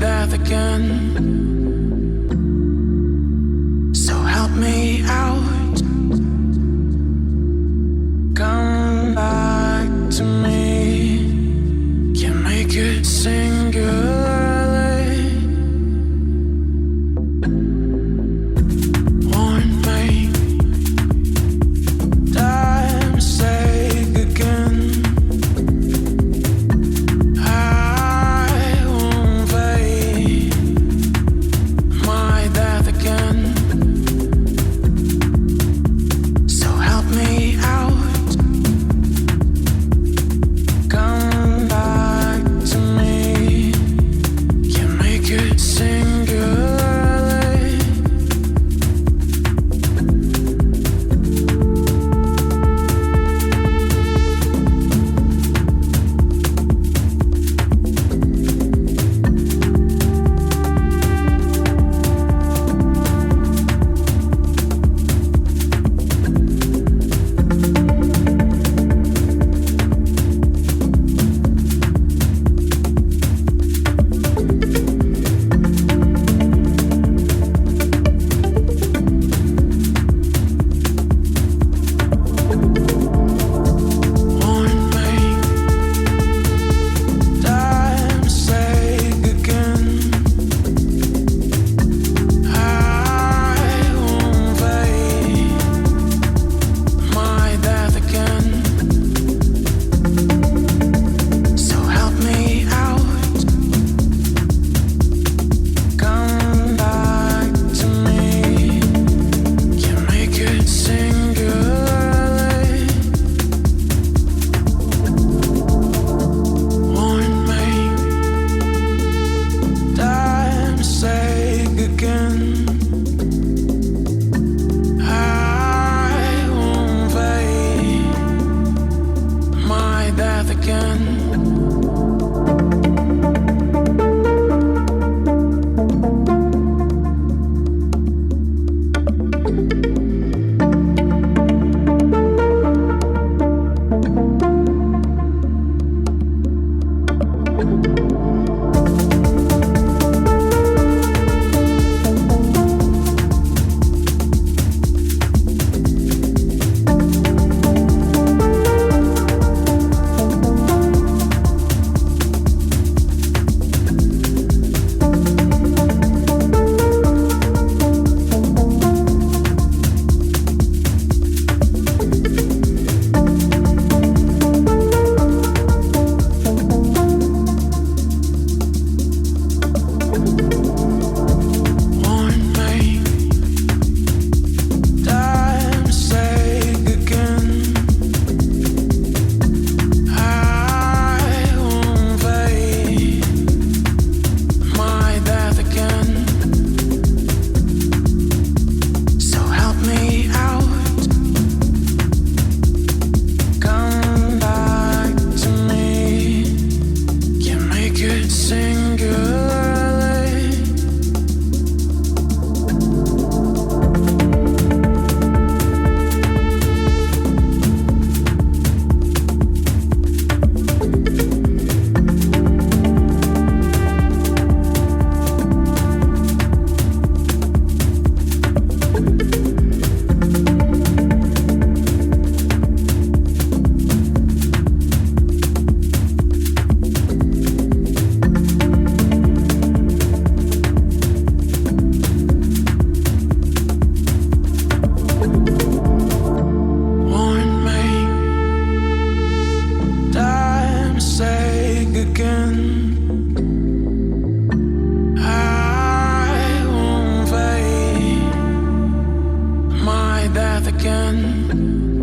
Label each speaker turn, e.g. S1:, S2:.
S1: death again. So help me out. Come back to me. Can make it singularly. Warn me. Time sake again. I won't fade. My death again. So help me out. Come back to me. Can make it singularly. Warn me. Time sake again. I won't fade. My death again. So help me out. Come back to me. Can make it singularly. Warn me. Time sake again. I won't fade. My death again. Warn me. Time sake again. I won't fade. My death again. So help me out. Come back to me. Can make it singularly. Warn me. Time sake again. I won't fade. My death again.